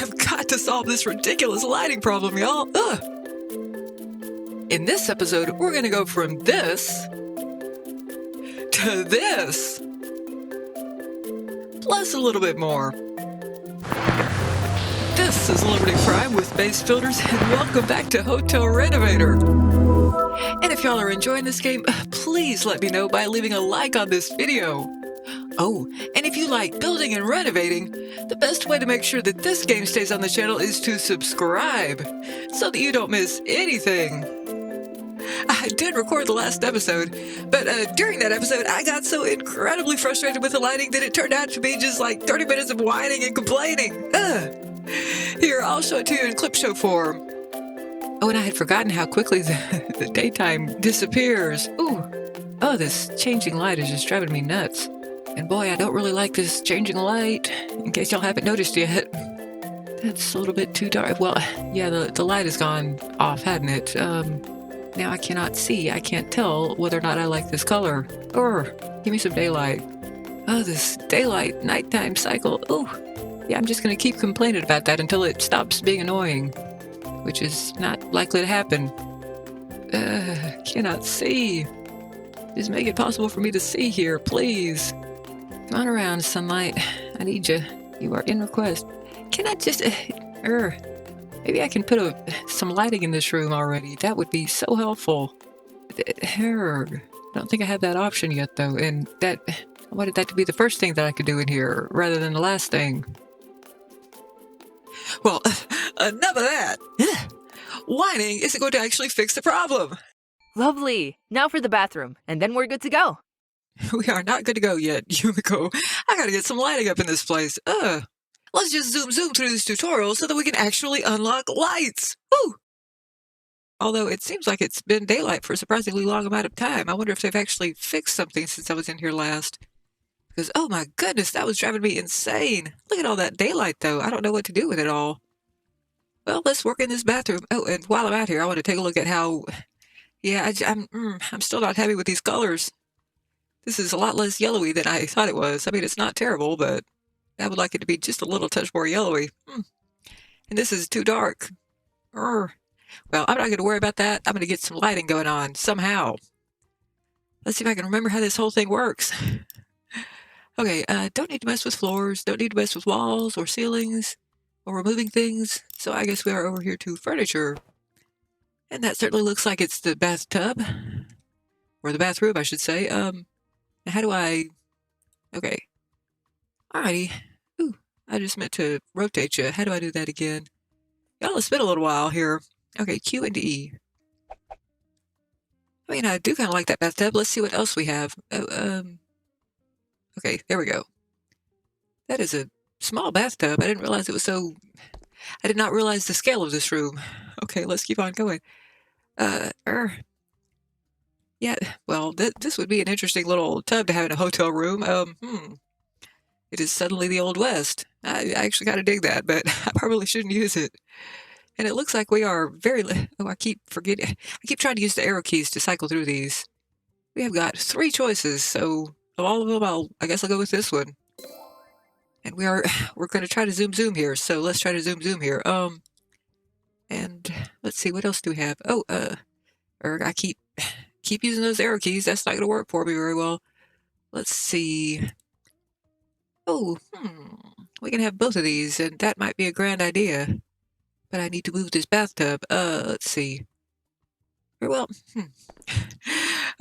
have got to solve this ridiculous lighting problem, y'all. Ugh. In this episode, we're going to go from this to this, plus a little bit more. This is Liberty Prime with Base Filters, and welcome back to Hotel Renovator. And if y'all are enjoying this game, please let me know by leaving a like on this video. Oh, and if you like building and renovating, the best way to make sure that this game stays on the channel is to subscribe, so that you don't miss anything. I did record the last episode, but during that episode, I got so incredibly frustrated with the lighting that it turned out to be just like 30 minutes of whining and complaining. Here, I'll show it to you in clip show form. Oh, and I had forgotten how quickly the daytime disappears. Ooh. Oh, this changing light is just driving me nuts. And boy, I don't really like this changing light, in case y'all haven't noticed yet. That's a little bit too dark. Well, yeah, the light has gone off, hadn't it? Now I cannot see. I can't tell whether or not I like this color. Give me some daylight. Oh, this daylight nighttime cycle. Ooh. Yeah, I'm just going to keep complaining about that until it stops being annoying, which is not likely to happen. Cannot see. Just make it possible for me to see here, please. Come on around, sunlight. I need you. You are in request. Can I just... maybe I can put some lighting in this room already. That would be so helpful. I don't think I have that option yet, though. And I wanted that to be the first thing that I could do in here, rather than the last thing. Well, enough of that. Whining isn't going to actually fix the problem. Lovely. Now for the bathroom, and then we're good to go. We are not good to go yet, Yumiko. I gotta get some lighting up in this place. Let's just zoom through this tutorial so that we can actually unlock lights. Woo! Although it seems like it's been daylight for a surprisingly long amount of time. I wonder if they've actually fixed something since I was in here last. Because, oh my goodness, that was driving me insane. Look at all that daylight, though. I don't know what to do with it all. Well, let's work in this bathroom. Oh, and while I'm out here, I want to take a look at how... Yeah, I'm still not happy with these colors. This is a lot less yellowy than I thought it was. I mean, it's not terrible, but I would like it to be just a little touch more yellowy. And this is too dark. Well, I'm not going to worry about that. I'm going to get some lighting going on somehow. Let's see if I can remember how this whole thing works. Okay, don't need to mess with floors. Don't need to mess with walls or ceilings or removing things. So I guess we are over here to furniture. And that certainly looks like it's the bathtub. Or the bathroom, I should say. How do I... Okay. Alrighty. Ooh, I just meant to rotate you. How do I do that again? Y'all, it's been a little while here. Okay, Q and E. I mean, I do kind of like that bathtub. Let's see what else we have. Okay, there we go. That is a small bathtub. I didn't realize it was so... I did not realize the scale of this room. Okay, let's keep on going. Yeah, well, this would be an interesting little tub to have in a hotel room. It is suddenly the Old West. I actually kind of dig that, but I probably shouldn't use it. And it looks like we are very... Oh, I keep forgetting. I keep trying to use the arrow keys to cycle through these. We have got 3 choices, so of all of them, I guess I'll go with this one. And we're going to try to zoom here, so let's try to zoom here. And let's see, what else do we have? Oh, I keep using those arrow keys. That's not going to work for me very well. Let's see. Oh, we can have both of these, and that might be a grand idea. But I need to move this bathtub. Let's see. Very well.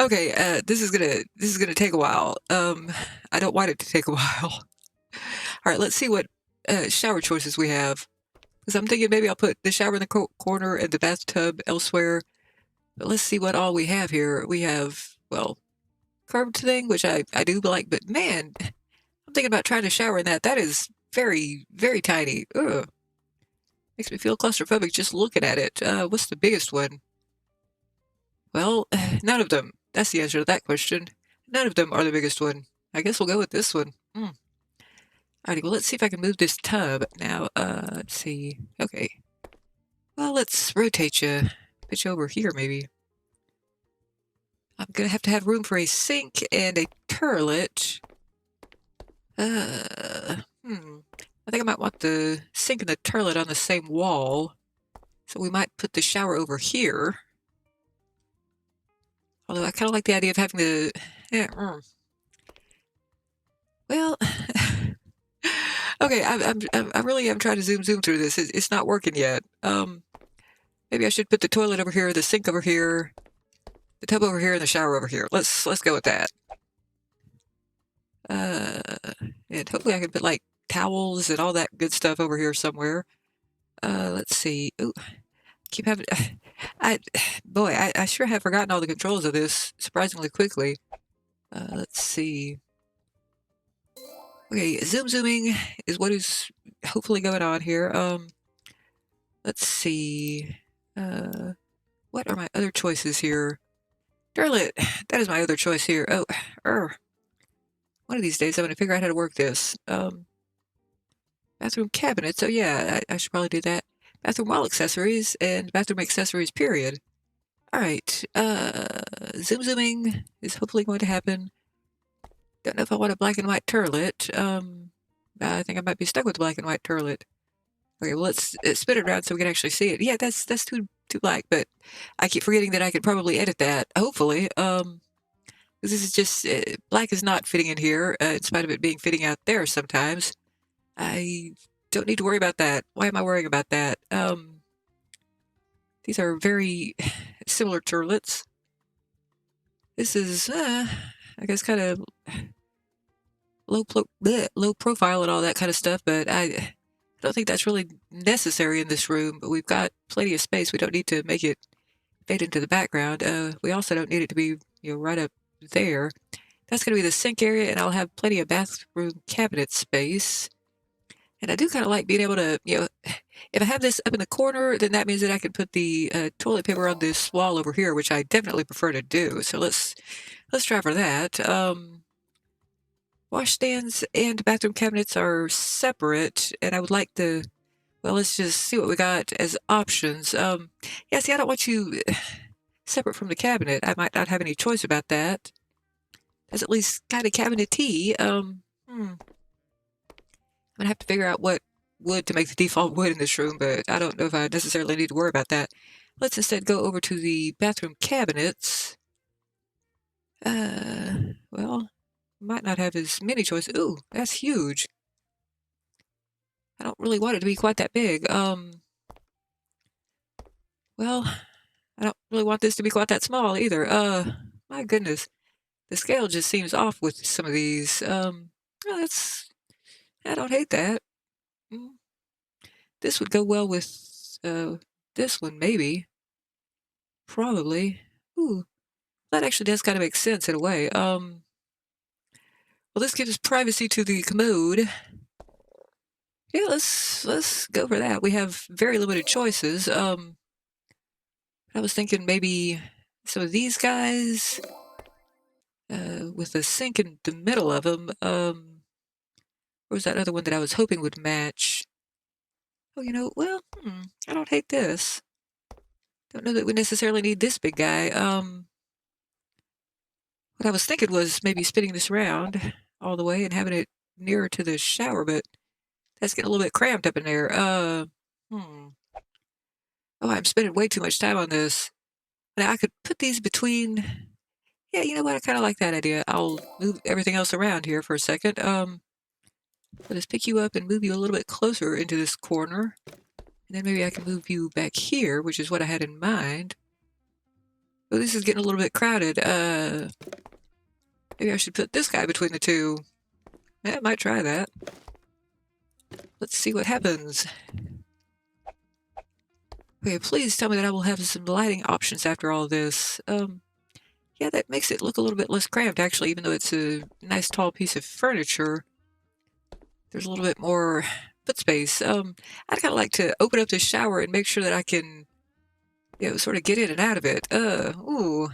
Okay, this is gonna take a while. I don't want it to take a while. All right, let's see what shower choices we have. Because I'm thinking maybe I'll put the shower in the corner and the bathtub elsewhere. But let's see what all we have here. We have, well, curved thing, which I do like. But man, I'm thinking about trying to shower in that. That is very, very tiny. Ugh. Makes me feel claustrophobic just looking at it. What's the biggest one? Well, none of them. That's the answer to that question. None of them are the biggest one. I guess we'll go with this one. Alrighty, well, let's see if I can move this tub now. Let's see. Okay. Well, let's rotate you. Put you over here, maybe. I'm gonna have to have room for a sink and a toilet. I think I might want the sink and the toilet on the same wall. So we might put the shower over here. Although I kind of like the idea of having the... Yeah, well... Okay, I really am trying to zoom through this. It's not working yet. Maybe I should put the toilet over here, the sink over here, the tub over here, and the shower over here. Let's go with that. And hopefully I can put like towels and all that good stuff over here somewhere. Let's see. Ooh, keep having. I sure have forgotten all the controls of this surprisingly quickly. Let's see. Okay, zooming is what is hopefully going on here. Let's see. What are my other choices here? Toilet. That is my other choice here. Oh, one of these days I'm going to figure out how to work this. Bathroom cabinets. Oh yeah, I should probably do that. Bathroom wall accessories and bathroom accessories, period. Alright, zooming is hopefully going to happen. Don't know if I want a black and white toilet. I think I might be stuck with the black and white toilet. Okay, well let's spin it around so we can actually see it. Yeah, that's too black, but I keep forgetting that I could probably edit that, hopefully. Because this is just, black is not fitting in here, in spite of it being fitting out there sometimes. I don't need to worry about that. Why am I worrying about that? These are very similar toilets. This is, I guess, kind of low profile and all that kind of stuff, but I don't think that's really necessary in this room. But we've got plenty of space. We don't need to make it fade into the background. We also don't need it to be, right up there. That's going to be the sink area, and I'll have plenty of bathroom cabinet space. And I do kind of like being able to, if I have this up in the corner, then that means that I can put the toilet paper on this wall over here, which I definitely prefer to do. So let's try for that. Washstands and bathroom cabinets are separate, and I would like to, well, let's just see what we got as options. Yeah, see, I don't want you separate from the cabinet. I might not have any choice about that. That's at least kind of cabinet-y. I'm going to have to figure out what wood to make the default wood in this room, but I don't know if I necessarily need to worry about that. Let's instead go over to the bathroom cabinets. Well, might not have as many choices. Ooh, that's huge. I don't really want it to be quite that big. Well, I don't really want this to be quite that small either. My goodness. The scale just seems off with some of these. Well, I don't hate that. This would go well with this one, maybe. Probably. Ooh, that actually does kind of make sense in a way. Well, this gives privacy to the commode. Yeah, let's go for that. We have very limited choices. I was thinking maybe some of these guys with a sink in the middle of them. What was that other one that I was hoping would match? Oh, well, I don't hate this. Don't know that we necessarily need this big guy. What I was thinking was maybe spinning this around all the way and having it nearer to the shower, but that's getting a little bit cramped up in there. Oh, I'm spending way too much time on this. Now, I could put these between... Yeah, you know what? I kind of like that idea. I'll move everything else around here for a second. Let us pick you up and move you a little bit closer into this corner. And then maybe I can move you back here, which is what I had in mind. Oh, this is getting a little bit crowded. Maybe I should put this guy between the two. Yeah, I might try that. Let's see what happens. Okay, please tell me that I will have some lighting options after all this. Yeah, that makes it look a little bit less cramped, actually, even though it's a nice tall piece of furniture. There's a little bit more foot space. I'd kind of like to open up this shower and make sure that I can, sort of get in and out of it. Ooh.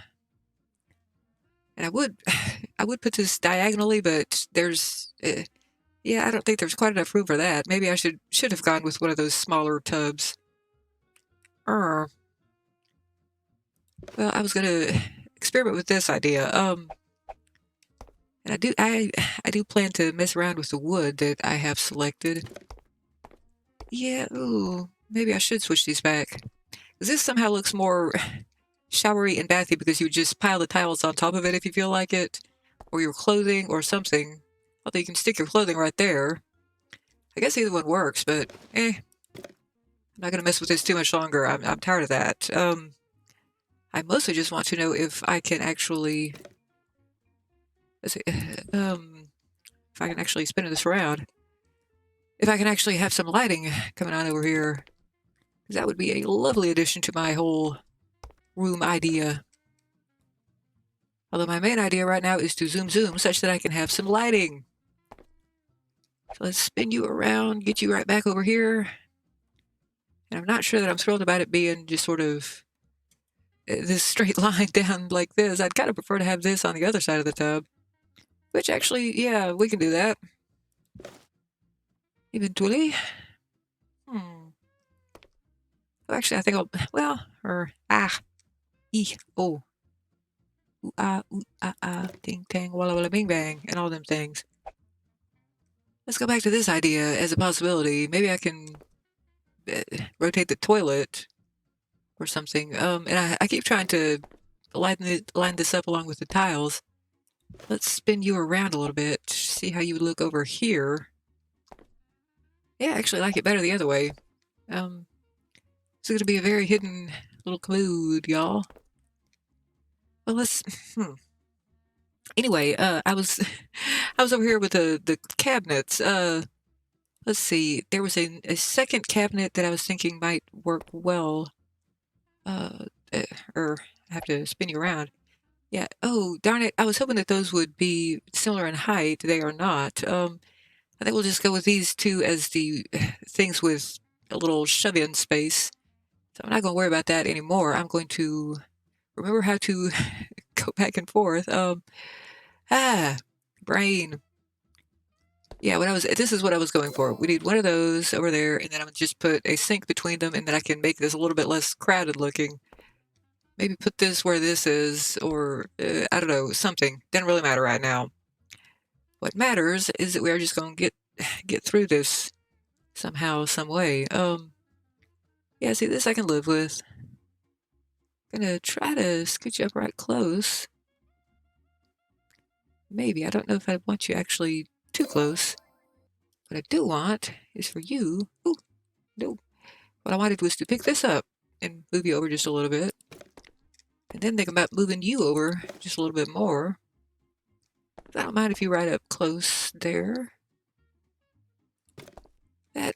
And I would put this diagonally, but there's, yeah, I don't think there's quite enough room for that. Maybe I should have gone with one of those smaller tubs. Well, I was gonna experiment with this idea. And I do plan to mess around with the wood that I have selected. Yeah, ooh, maybe I should switch these back. 'Cause this somehow looks more showery and bathy because you just pile the tiles on top of it if you feel like it, or your clothing or something. Although you can stick your clothing right there. I guess either one works, but I'm not gonna mess with this too much longer. I'm tired of that. I mostly just want to know if I can actually, let's see, if I can actually spin this around. If I can actually have some lighting coming on over here, 'cause that would be a lovely addition to my whole room idea. Although my main idea right now is to zoom zoom such that I can have some lighting. So let's spin you around, get you right back over here. And I'm not sure that I'm thrilled about it being just sort of this straight line down like this. I'd kind of prefer to have this on the other side of the tub. Which actually, yeah, we can do that. Eventually. Oh, actually, I think I'll, well, oh, ooh, ting tang, walla walla bing bang, and all them things. Let's go back to this idea as a possibility. Maybe I can rotate the toilet or something. And I keep trying to line this up along with the tiles. Let's spin you around a little bit. See how you would look over here. Yeah, I actually like it better the other way. It's going to be a very hidden little commode, y'all. Well, let's. Anyway, I was I was over here with the cabinets. Let's see. There was a second cabinet that I was thinking might work well. Or I have to spin you around. Yeah. Oh, darn it. I was hoping that those would be similar in height. They are not. I think we'll just go with these two as the things with a little shove-in space. So I'm not going to worry about that anymore. I'm going to remember how to go back and forth. Brain. Yeah, this is what I was going for. We need one of those over there, and then I'm gonna just put a sink between them, and then I can make this a little bit less crowded looking. Maybe put this where this is, or I don't know, something. Doesn't really matter right now. What matters is that we are just going to get through this somehow, some way. Yeah, see, this I can live with. Gonna try to scoot you up right close. Maybe. I don't know if I want you actually too close. What I do want is for you. Ooh, no. What I wanted was to pick this up and move you over just a little bit. And then think about moving you over just a little bit more. I don't mind if you right up close there. That,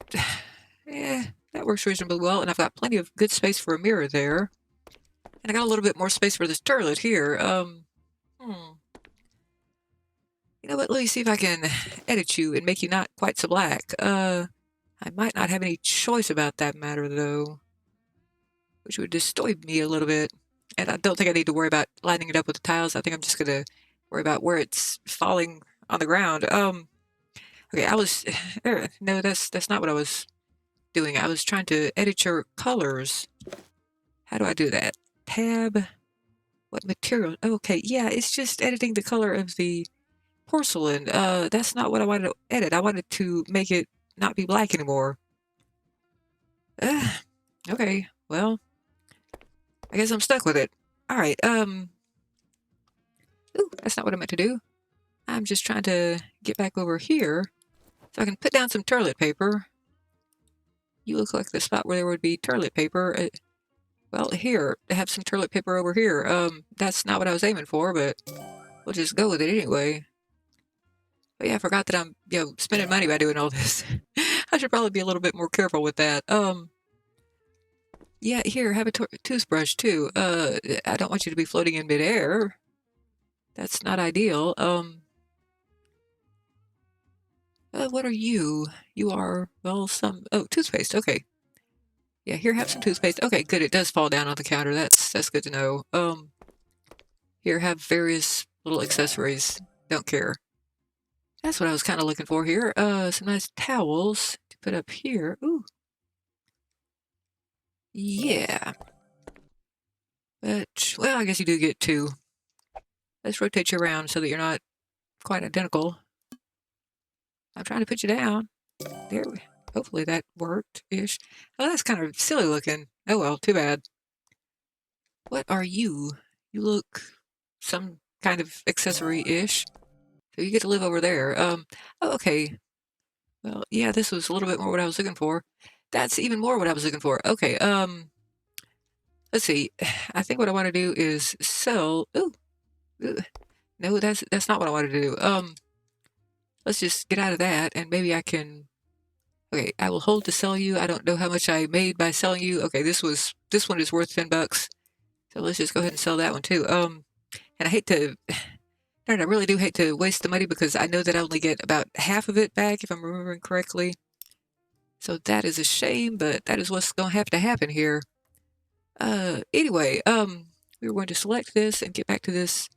that works reasonably well. And I've got plenty of good space for a mirror there. And I got a little bit more space for this toilet here. You know what? Let me see if I can edit you and make you not quite so black. I might not have any choice about that matter, though, which would disturb me a little bit. And I don't think I need to worry about lining it up with the tiles. I think I'm just going to worry about where it's falling on the ground. Okay, I was... no, that's not what I was doing. I was trying to edit your colors. How do I do that? Tab. What material? Okay, yeah, it's just editing the color of the porcelain. That's not what I wanted to edit. I wanted to make it not be black anymore. Okay, well, I guess I'm stuck with it. All right, ooh, that's not what I meant to do. I'm just trying to get back over here so I can put down some toilet paper. You look like the spot where there would be toilet paper. Well, here, I have some toilet paper over here. That's not what I was aiming for, but we'll just go with it anyway. But yeah, I forgot that I'm, spending money by doing all this. I should probably be a little bit more careful with that. Yeah, here, have a toothbrush too. I don't want you to be floating in midair. That's not ideal. What are you? You are, well, toothpaste. Okay. Yeah, here, have some toothpaste. Okay, good. It does fall down on the counter. That's good to know. Here, have various little accessories. Don't care. That's what I was kind of looking for here. Some nice towels to put up here. Ooh. Yeah. But, well, I guess you do get two. Let's rotate you around so that you're not quite identical. I'm trying to put you down. There we Hopefully that worked-ish. Oh, that's kind of silly looking. Oh well, too bad. What are you? You look some kind of accessory-ish. So you get to live over there. Oh, okay. Well, yeah, this was a little bit more what I was looking for. That's even more what I was looking for. Okay, let's see. I think what I want to do is sell. Ooh, ooh. No, that's not what I wanted to do. Let's just get out of that, and maybe I can. Okay, I will hold to sell you. I don't know how much I made by selling you. Okay, this one is worth $10. So let's just go ahead and sell that one too. And I hate to, darn, I really do hate to waste the money because I know that I only get about half of it back if I'm remembering correctly. So that is a shame, but that is what's going to have to happen here. Anyway, we were going to select this and get back to this,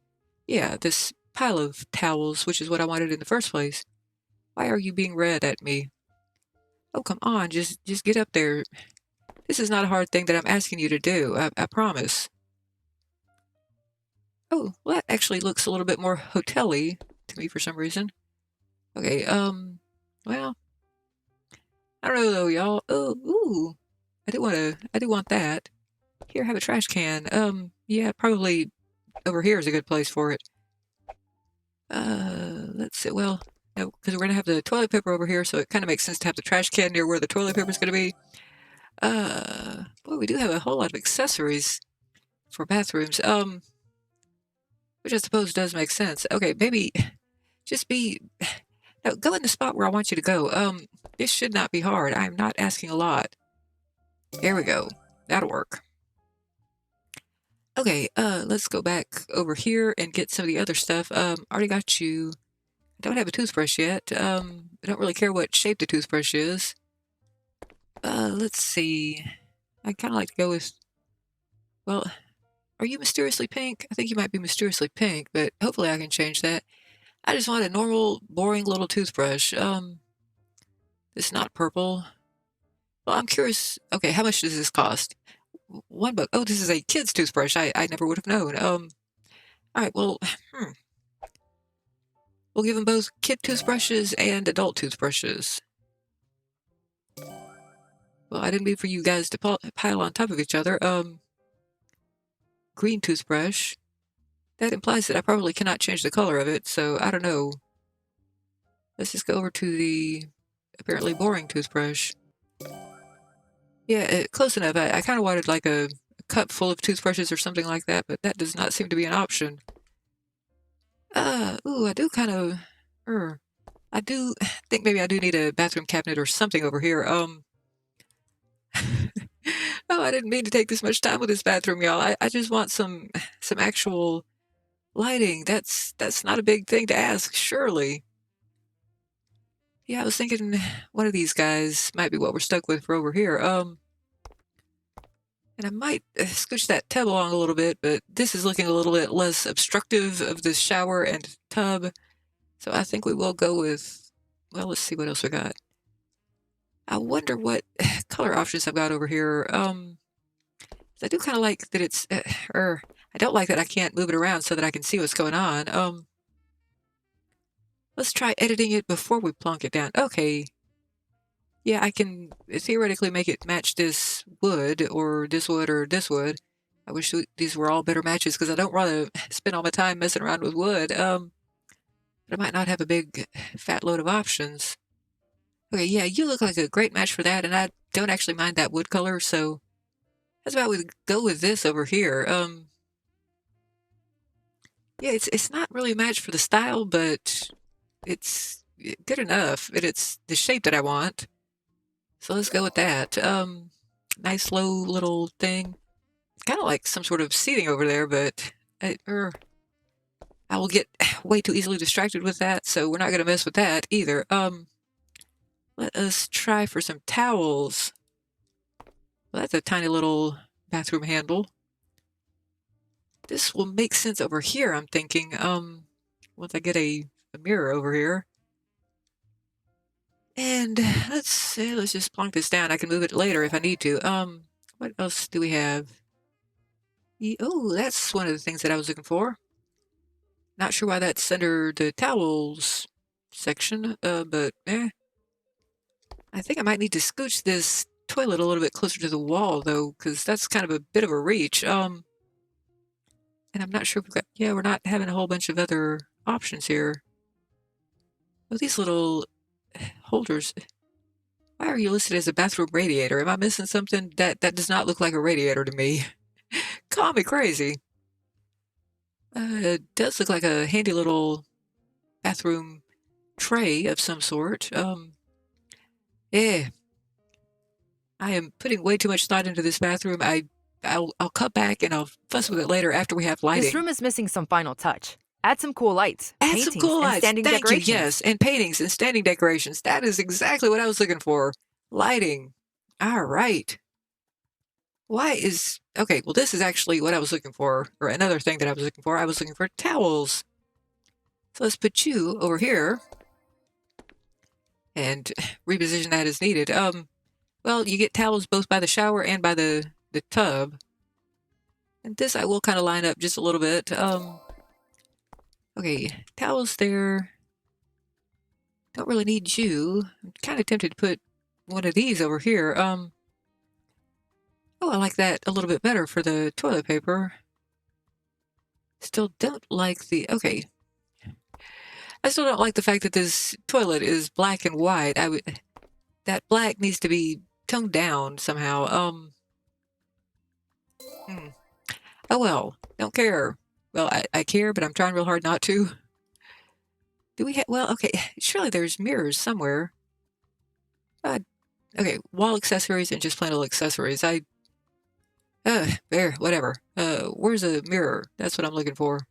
yeah, this pile of towels, which is what I wanted in the first place. Why are you being red at me? Oh, come on, just get up there. This is not a hard thing that I'm asking you to do, I promise. Oh, well, that actually looks a little bit more hotel-y to me for some reason. Okay, well, I don't know though, y'all. Oh, ooh, I do want that. Here, have a trash can. Yeah, probably over here is a good place for it. Let's see. Well, no, because we're gonna have the toilet paper over here, so it kind of makes sense to have the trash can near where the toilet paper is gonna be. Boy, we do have a whole lot of accessories for bathrooms. Which I suppose does make sense. Okay, maybe just be. No, go in the spot where I want you to go. This should not be hard. I'm not asking a lot. There we go. That'll work. Okay, let's go back over here and get some of the other stuff. Already got you. I don't have a toothbrush yet. I don't really care what shape the toothbrush is. Let's see. I kind of like to go with, well, are you mysteriously pink? I think you might be mysteriously pink, but hopefully I can change that. I just want a normal, boring little toothbrush. It's not purple. Well, I'm curious. Okay, how much does this cost? $1. Oh, this is a kid's toothbrush. I never would have known. All right, well, we'll give them both kid toothbrushes and adult toothbrushes. Well, I didn't mean for you guys to pile on top of each other. Green toothbrush. That implies that I probably cannot change the color of it, so I don't know. Let's just go over to the apparently boring toothbrush. Yeah, close enough. I kind of wanted like a cup full of toothbrushes or something like that, but that does not seem to be an option. Ooh, I do kind of, I do think maybe I do need a bathroom cabinet or something over here. Oh, I didn't mean to take this much time with this bathroom, y'all. I just want some actual lighting. That's not a big thing to ask, surely. Yeah, I was thinking one of these guys might be what we're stuck with for over here. And I might scooch that tub along a little bit, but this is looking a little bit less obstructive of the shower and tub. So I think we will go with, well, let's see what else we got. I wonder what color options I've got over here. I do kind of like that it's, I don't like that I can't move it around so that I can see what's going on. Let's try editing it before we plonk it down. Okay. Yeah, I can theoretically make it match this wood or this wood or this wood. I wish these were all better matches because I don't want to spend all my time messing around with wood. But I might not have a big fat load of options. Okay, yeah, you look like a great match for that, and I don't actually mind that wood color, so how about we go with this over here? Yeah, it's not really a match for the style, but it's good enough. It's the shape that I want. So let's go with that. Nice low little thing. Kind of like some sort of seating over there, but I will get way too easily distracted with that, so we're not going to mess with that either. Let us try for some towels. Well, that's a tiny little bathroom handle. This will make sense over here, I'm thinking. Once I get a mirror over here. And let's just plonk this down. I can move it later if I need to. What else do we have? Oh, that's one of the things that I was looking for. Not sure why that's under the towels section, but I think I might need to scooch this toilet a little bit closer to the wall, though, because that's kind of a bit of a reach. And I'm not sure if we've got, yeah, we're not having a whole bunch of other options here. Oh, these little holders. Why are you listed as a bathroom radiator? Am I missing something? That does not look like a radiator to me. Call me crazy. It does look like a handy little bathroom tray of some sort. Yeah, I am putting way too much thought into this bathroom. I'll cut back and I'll fuss with it later after we have This lighting. room is missing some final touch. Add some cool lights, Add some paintings, cool and lights. standing Thank you. decorations. Yes, and paintings and standing decorations. That is exactly what I was looking for. Lighting. All right. Why is okay? Well, this is actually what I was looking for, or another thing that I was looking for. I was looking for towels. So let's put you over here and reposition that as needed. Well, you get towels both by the shower and by the tub. And this I will kind of line up just a little bit. Okay, towels there. Don't really need you. I'm kind of tempted to put one of these over here. Oh, I like that a little bit better for the toilet paper. Still don't like the, okay. I still don't like the fact that this toilet is black and white. That black needs to be toned down somehow. Hmm. Oh well, don't care. Well, I care, but I'm trying real hard not to. Do we have, well, okay, surely there's mirrors somewhere. Uh, okay, wall accessories and just plain old accessories. There, whatever. Where's a mirror? That's what I'm looking for.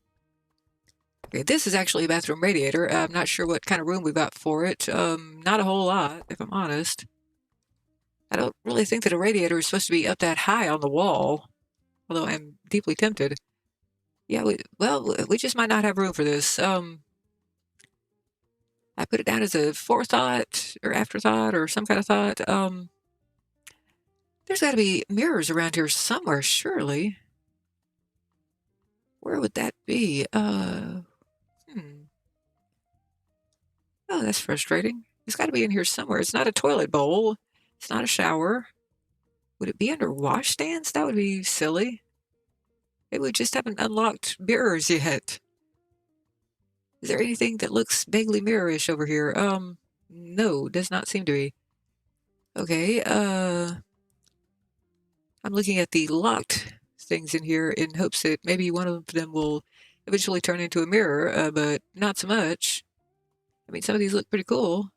Okay, this is actually a bathroom radiator. I'm not sure what kind of room we've got for it. Not a whole lot, if I'm honest. I don't really think that a radiator is supposed to be up that high on the wall, although I'm deeply tempted. Yeah, we just might not have room for this. I put it down as a forethought or afterthought or some kind of thought. There's got to be mirrors around here somewhere, surely. Where would that be? Oh, that's frustrating. It's got to be in here somewhere. It's not a toilet bowl. It's not a shower. Would it be under washstands? That would be silly. Maybe we just haven't unlocked mirrors yet. Is there anything that looks vaguely mirrorish over here? No, does not seem to be. Okay, I'm looking at the locked things in here in hopes that maybe one of them will eventually turn into a mirror, but not so much. I mean, some of these look pretty cool.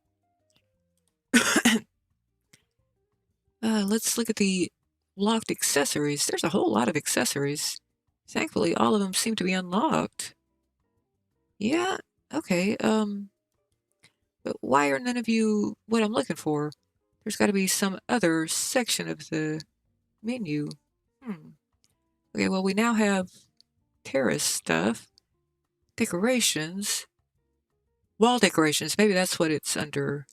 Let's look at the locked accessories. There's a whole lot of accessories. Thankfully, all of them seem to be unlocked. Yeah, okay, but why are none of you what I'm looking for? There's got to be some other section of the menu. Okay, well, we now have terrace stuff, decorations, wall decorations. Maybe that's what it's under.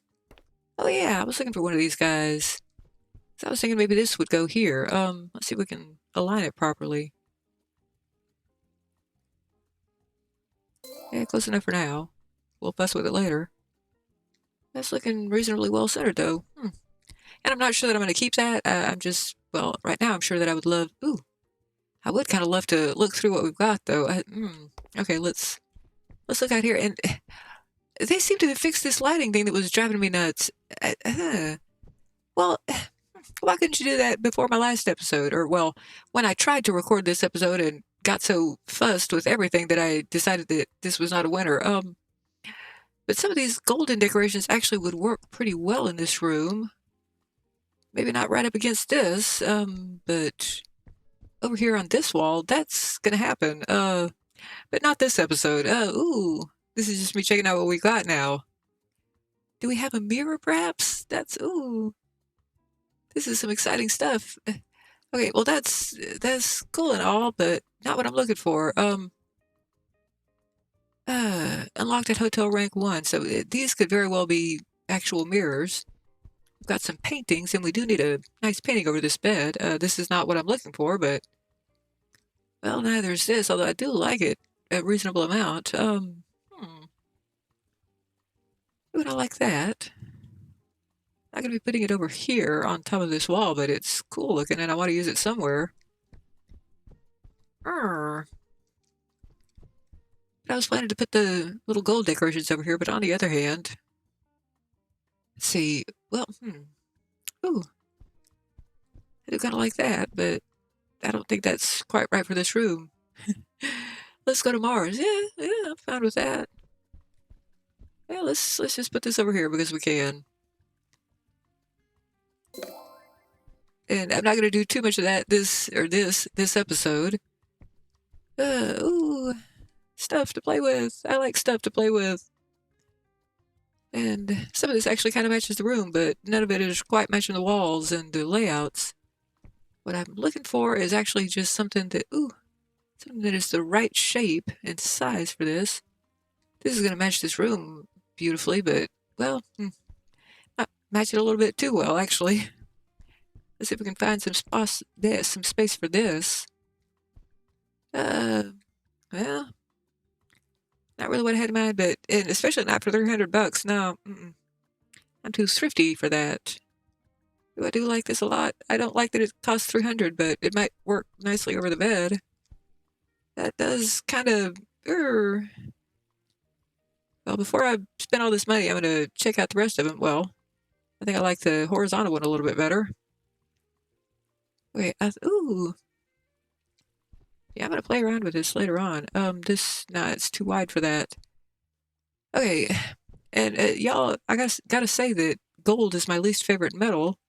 Oh, yeah, I was looking for one of these guys. So I was thinking maybe this would go here. Let's see if we can align it properly. Yeah, close enough for now. We'll fuss with it later. That's looking reasonably well centered, though. And I'm not sure that I'm going to keep that. I'm just, well, right now I'm sure that I would love, I would kind of love to look through what we've got, though. Okay, let's look out here. And they seem to have fixed this lighting thing that was driving me nuts. Well, why couldn't you do that before my last episode? Or, well, when I tried to record this episode and got so fussed with everything that I decided that this was not a winner. But some of these golden decorations actually would work pretty well in this room. Maybe not right up against this, but over here on this wall, that's gonna happen. But not this episode. This is just me checking out what we got now. Do we have a mirror, perhaps? This is some exciting stuff. Okay, well, that's cool and all, but not what I'm looking for. Unlocked at hotel rank 1, so these could very well be actual mirrors. We've got some paintings, and we do need a nice painting over this bed. This is not what I'm looking for, but, well, neither is this, although I do like it a reasonable amount. Would I like that? not going to be putting it over here on top of this wall, but it's cool looking and I want to use it somewhere. But I was planning to put the little gold decorations over here, but on the other hand, let's see, well, ooh, I do kind of like that, but I don't think that's quite right for this room. Let's go to Mars. Yeah, I'm fine with that. Yeah, let's just put this over here because we can. And I'm not going to do too much of that this episode. Ooh, stuff to play with. I like stuff to play with. And some of this actually kind of matches the room, but none of it is quite matching the walls and the layouts. What I'm looking for is actually just something that, something that is the right shape and size for this. This is going to match this room beautifully, but, well, not match it a little bit too well, actually. Let's see if we can find some space for this. Well, not really what I had in mind, but, and especially not for $300. No, I'm too thrifty for that. I do like this a lot. I don't like that it costs $300, but it might work nicely over the bed. That does kind of, well, before I spend all this money, I'm going to check out the rest of them. Well, I think I like the horizontal one a little bit better. Wait, ooh. Yeah, I'm going to play around with this later on. Nah, it's too wide for that. Okay, and y'all, I gotta say that gold is my least favorite metal.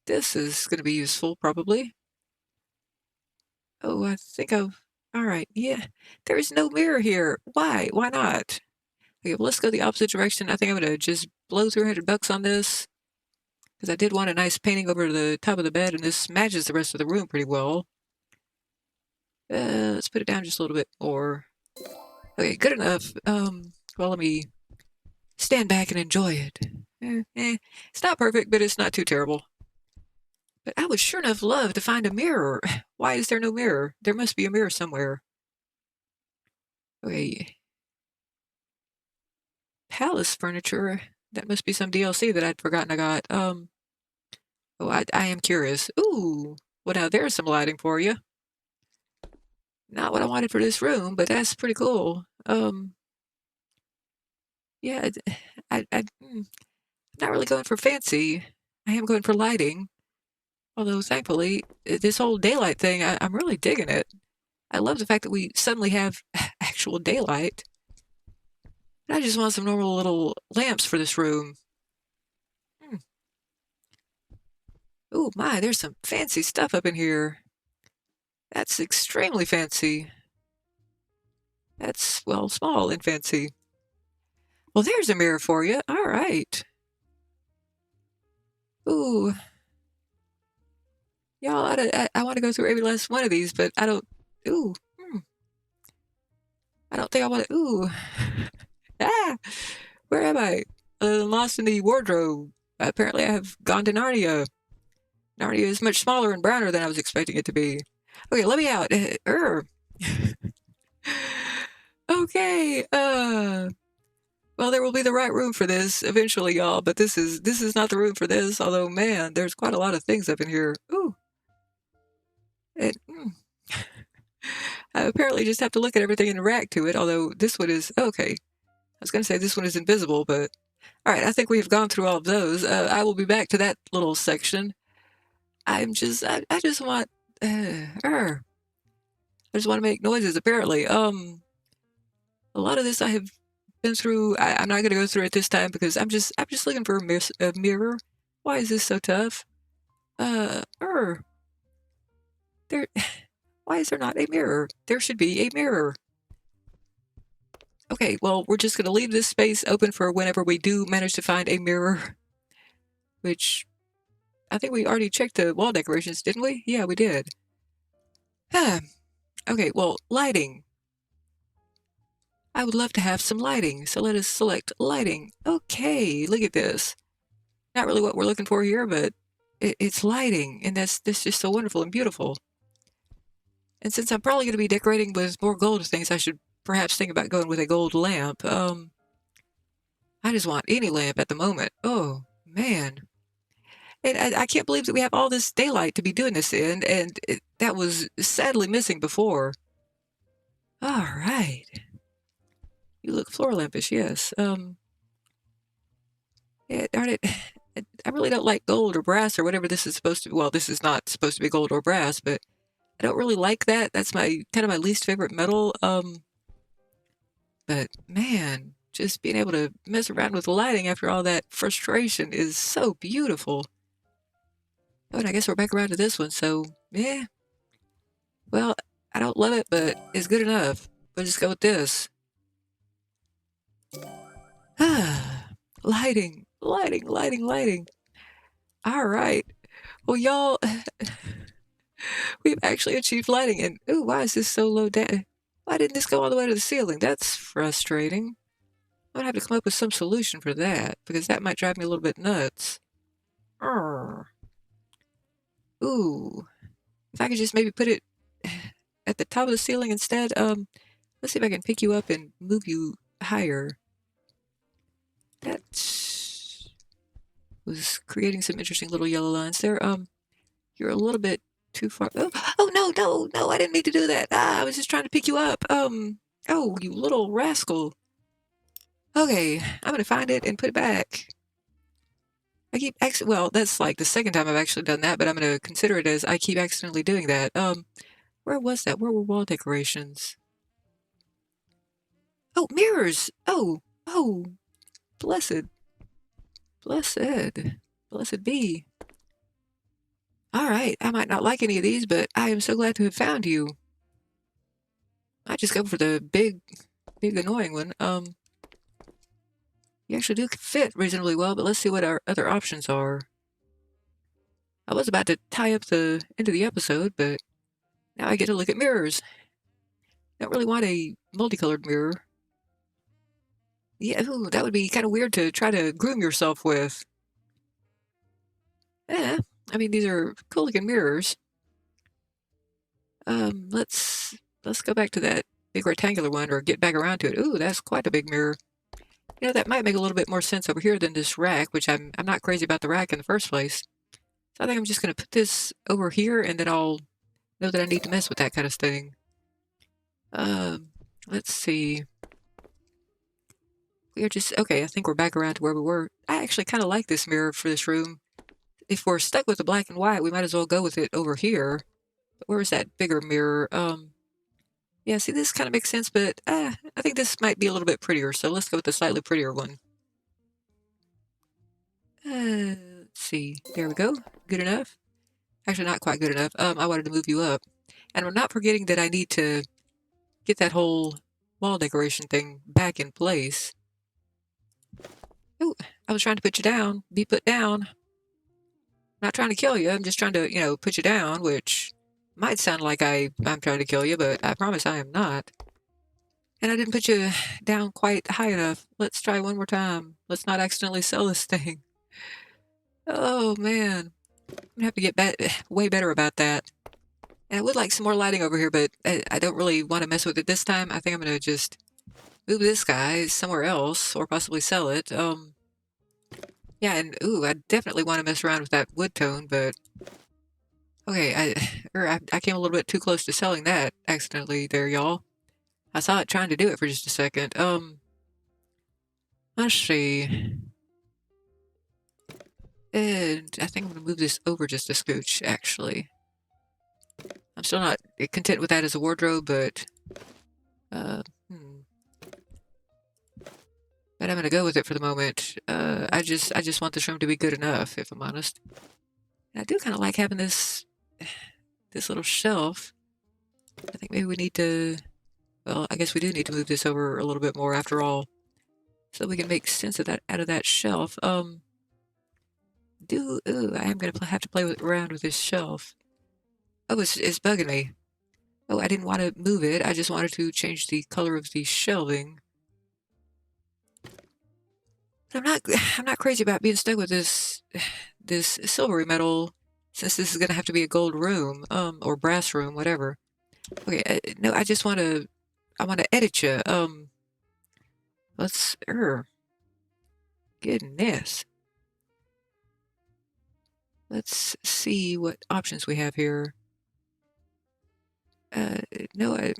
This is going to be useful, probably. Oh, I think alright, yeah. There is no mirror here. Why? Why not? Okay, well, let's go the opposite direction. I think I'm going to just blow $300 on this. Because I did want a nice painting over the top of the bed, and this matches the rest of the room pretty well. Let's put it down just a little bit more. Okay, good enough. Well, let me stand back and enjoy it. It's not perfect, but it's not too terrible. But I would sure enough love to find a mirror. Why is there no mirror? There must be a mirror somewhere. Okay. Palace furniture. That must be some DLC that I'd forgotten I got. Oh, I am curious. Ooh. Well, now there's some lighting for you. Not what I wanted for this room, but that's pretty cool. Yeah, I'm not really going for fancy. I am going for lighting. Although, thankfully, this whole daylight thing, I'm really digging it. I love the fact that we suddenly have actual daylight. I just want some normal little lamps for this room. Oh my, there's some fancy stuff up in here. That's extremely fancy. That's, well, small and fancy. Well, there's a mirror for you. All right. Ooh. Y'all, I want to go through every last one of these, but I don't. Ooh. I don't think I want to. Ooh. Ah! Where am I? Lost in the wardrobe. Apparently, I have gone to Narnia. Narnia is much smaller and browner than I was expecting it to be. Okay, let me out. Okay. Well, there will be the right room for this eventually, y'all. But this is not the room for this. Although, man, there's quite a lot of things up in here. Ooh. I apparently just have to look at everything and react to it. Although this one is okay. I was going to say this one is invisible, but all right. I think we've gone through all of those. I will be back to that little section. I just want. I just want to make noises. Apparently, a lot of this I have been through. I'm not going to go through it this time because I'm just looking for a mirror. Why is this so tough? There. Why is there not a mirror? There should be a mirror. Okay, well, we're just going to leave this space open for whenever we do manage to find a mirror. Which, I think we already checked the wall decorations, didn't we? Yeah, we did. Okay, well, lighting. I would love to have some lighting, so let us select lighting. Okay, look at this. Not really what we're looking for here, but it's lighting, and that's just so wonderful and beautiful. And since I'm probably going to be decorating with more gold things, I should perhaps think about going with a gold lamp. I just want any lamp at the moment. Oh, man. And I can't believe that we have all this daylight to be doing this in, and that was sadly missing before. All right. You look floor lampish, yes. Yeah, darn it. I really don't like gold or brass or whatever this is supposed to be. Well, this is not supposed to be gold or brass, but I don't really like that. That's my kind of my least favorite metal. But man, just being able to mess around with lighting after all that frustration is so beautiful. Oh, and I guess we're back around to this one, so yeah. Well, I don't love it, but it's good enough. We'll just go with this. Ah, lighting, lighting, lighting, lighting. All right. Well, y'all, we've actually achieved lighting, and ooh, why is this so low down? Why didn't this go all the way to the ceiling? That's frustrating. I'm gonna have to come up with some solution for that, because that might drive me a little bit nuts. Arr. Ooh, if I could just maybe put it at the top of the ceiling instead. Let's see if I can pick you up and move you higher. That was creating some interesting little yellow lines there. You're a little bit too far. Oh no, no, no! I didn't mean to do that. Ah, I was just trying to pick you up. Oh, you little rascal. Okay, I'm gonna find it and put it back. I keep well, that's like the second time I've actually done that, but I'm gonna consider it as I keep accidentally doing that. Where was that? Where were wall decorations? Oh, mirrors! Oh, blessed, blessed, blessed be. All right, I might not like any of these, but I am so glad to have found you. I just go for the big annoying one. You actually do fit reasonably well, but let's see what our other options are. I was about to tie up the end of the episode, but now I get to look at mirrors. Don't really want a multicolored mirror. Yeah, ooh, that would be kind of weird to try to groom yourself with. Eh, I mean, these are cool looking mirrors. Let's go back to that big rectangular one, or get back around to it. Ooh, that's quite a big mirror. You know, that might make a little bit more sense over here than this rack, which I'm not crazy about the rack in the first place. So I think I'm just going to put this over here, and then I'll know that I need to mess with that kind of thing. Let's see. We are just, okay, I think we're back around to where we were. I actually kind of like this mirror for this room. If we're stuck with the black and white, we might as well go with it over here. But where's that bigger mirror? Yeah, see, this kind of makes sense, but I think this might be a little bit prettier, so let's go with the slightly prettier one. Let's see. There we go. Good enough. Actually, not quite good enough. I wanted to move you up. And I'm not forgetting that I need to get that whole wall decoration thing back in place. Oh, I was trying to put you down. Be put down. Not trying to kill you. I'm just trying to, put you down, which might sound like I'm trying to kill you, but I promise I am not. And I didn't put you down quite high enough. Let's try one more time. Let's not accidentally sell this thing. Oh, man. I'm gonna have to get way better about that. And I would like some more lighting over here, but I don't really want to mess with it this time. I think I'm going to just move this guy somewhere else, or possibly sell it. Yeah, and ooh, I definitely want to mess around with that wood tone, but okay, I came a little bit too close to selling that accidentally there, y'all. I saw it trying to do it for just a second. Let's see. And I think I'm going to move this over just a scooch, actually. I'm still not content with that as a wardrobe, but uh, hmm. But I'm going to go with it for the moment. I just want this room to be good enough, if I'm honest. And I do kind of like having this little shelf. I think maybe we need to, well, I guess we do need to move this over a little bit more after all, so we can make sense of that out of that shelf. I am going to have to play around with this shelf. Oh, it's bugging me. Oh, I didn't want to move it. I just wanted to change the color of the shelving. But I'm not crazy about being stuck with this silvery metal, since this is going to have to be a gold room, or brass room, whatever. Okay, no, I just I want to edit you. Let's, goodness. Let's see what options we have here. No, and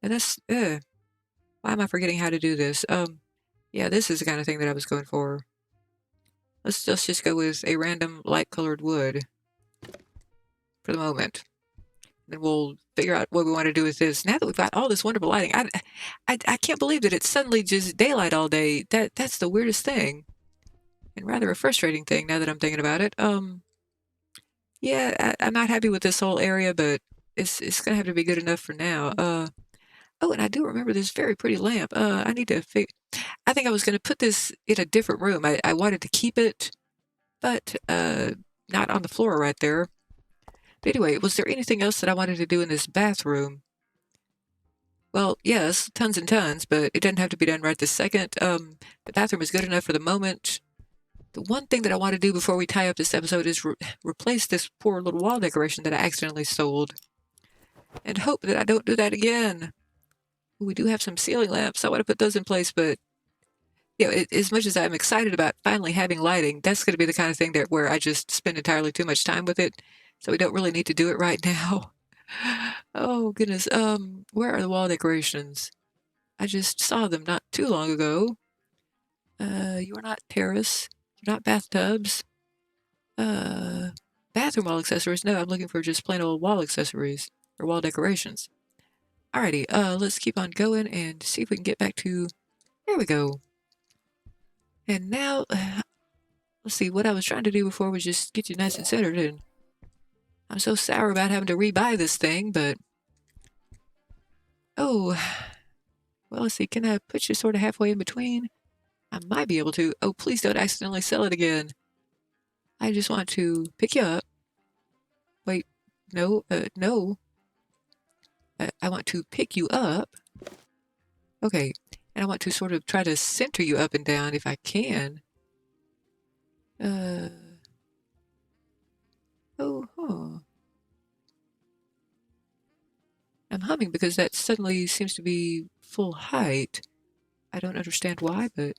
that's, why am I forgetting how to do this? Yeah, this is the kind of thing that I was going for. Let's just go with a random light-colored wood for the moment. Then we'll figure out what we want to do with this. Now that we've got all this wonderful lighting, I can't believe that it's suddenly just daylight all day. That's the weirdest thing, and rather a frustrating thing now that I'm thinking about it. Yeah, I'm not happy with this whole area, but it's gonna have to be good enough for now. Oh, and I do remember this very pretty lamp. I need to I think I was gonna put this in a different room. I wanted to keep it, but not on the floor right there. But anyway, was there anything else that I wanted to do in this bathroom? Well, yes, tons and tons, but it doesn't have to be done right this second. The bathroom is good enough for the moment. The one thing that I want to do before we tie up this episode is replace this poor little wall decoration that I accidentally sold. And hope that I don't do that again. We do have some ceiling lamps. I want to put those in place, but as much as I'm excited about finally having lighting, that's going to be the kind of thing that where I just spend entirely too much time with it. So we don't really need to do it right now. Oh, goodness. Where are the wall decorations? I just saw them not too long ago. You are not terrace. You're not bathtubs. Bathroom wall accessories. No, I'm looking for just plain old wall accessories or wall decorations. Alrighty, let's keep on going and see if we can get back to... There we go. And now, let's see, what I was trying to do before was just get you nice and centered, and I'm so sour about having to rebuy this thing, but... Oh, well, let's see, can I put you sort of halfway in between? I might be able to. Oh, please don't accidentally sell it again. I just want to pick you up. Wait, no, no. I want to pick you up. Okay, and I want to sort of try to center you up and down if I can. Oh. I'm humming because that suddenly seems to be full height. I don't understand why, but...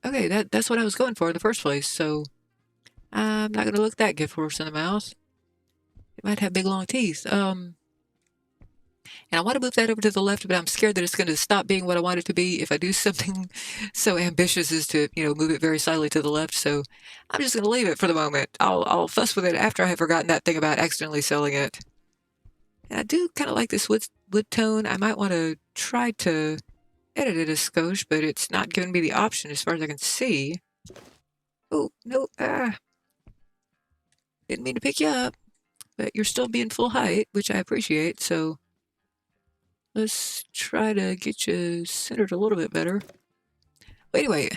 Okay, that's what I was going for in the first place, so... I'm not going to look that gift horse in the mouth. It might have big long teeth. And I want to move that over to the left, but I'm scared that it's going to stop being what I want it to be if I do something so ambitious as to, move it very slightly to the left. So I'm just going to leave it for the moment. I'll fuss with it after I have forgotten that thing about accidentally selling it. And I do kind of like this wood tone. I might want to try to edit it a skosh, but it's not giving me the option as far as I can see. Oh, no, didn't mean to pick you up, but you're still being full height, which I appreciate, so let's try to get you centered a little bit better. But anyway,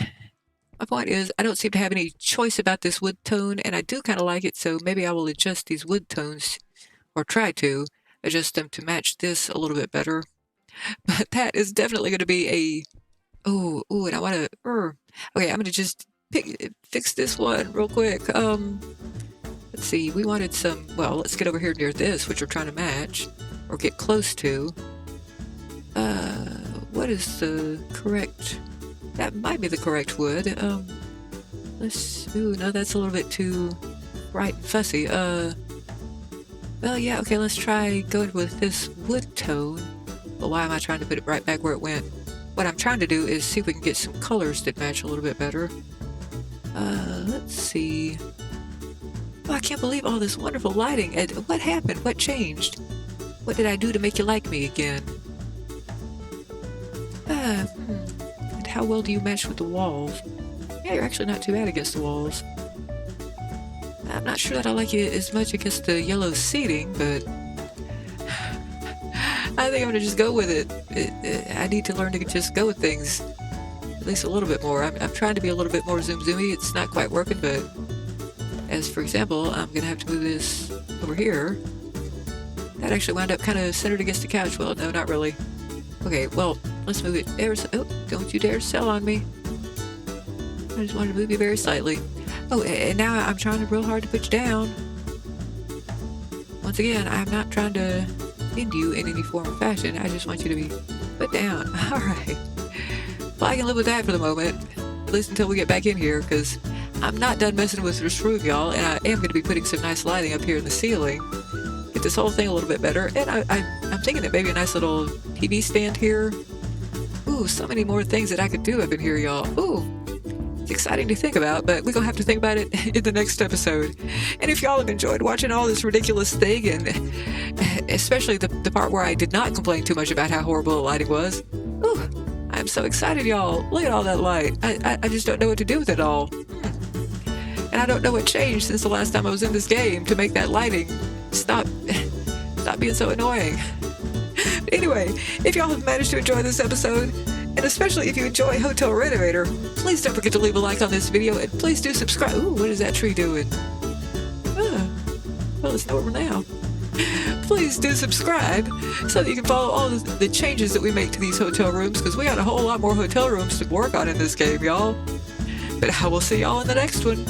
my point is I don't seem to have any choice about this wood tone, and I do kind of like it, so maybe I will adjust these wood tones, or try to adjust them to match this a little bit better. But that is definitely going to be a... Oh, and I want to... Okay, I'm going to just fix this one real quick. Let's see, we wanted some... Well, let's get over here near this, which we're trying to match, or get close to. What is the correct... That might be the correct wood. Ooh, no, that's a little bit too bright and fussy. Well, yeah, okay, let's try going with this wood tone. But why am I trying to put it right back where it went? What I'm trying to do is see if we can get some colors that match a little bit better. Let's see. Oh, I can't believe all this wonderful lighting. What happened? What changed? What did I do to make you like me again? And how well do you match with the walls? Yeah, you're actually not too bad against the walls. I'm not sure that I like you as much against the yellow seating, but I think I'm gonna just go with it. I need to learn to just go with things at least a little bit more. I'm trying to be a little bit more zoomy. It's not quite working, but as for example, I'm gonna have to move this over here. That actually wound up kind of centered against the couch. Well, no, not really. Okay, well, let's move it. Oh, don't you dare sell on me. I just wanted to move you very slightly. Oh, and now I'm trying real hard to put you down. Once again, I'm not trying to end you in any form or fashion. I just want you to be put down. All right. Well, I can live with that for the moment, at least until we get back in here, because I'm not done messing with this room, y'all, and I am going to be putting some nice lighting up here in the ceiling. Get this whole thing a little bit better, and I'm thinking that maybe a nice little TV stand here. Ooh, so many more things that I could do up in here, y'all. Ooh, it's exciting to think about, but we're going to have to think about it in the next episode. And if y'all have enjoyed watching all this ridiculous thing, and especially the part where I did not complain too much about how horrible the lighting was, ooh, I'm so excited, y'all. Look at all that light. I just don't know what to do with it all. And I don't know what changed since the last time I was in this game to make that lighting stop being so annoying. But anyway, if y'all have managed to enjoy this episode, and especially if you enjoy Hotel Renovator, please don't forget to leave a like on this video, and please do subscribe. Ooh, what is that tree doing? Well, it's over now. Please do subscribe so that you can follow all the changes that we make to these hotel rooms, because we got a whole lot more hotel rooms to work on in this game, y'all. But I will see y'all in the next one.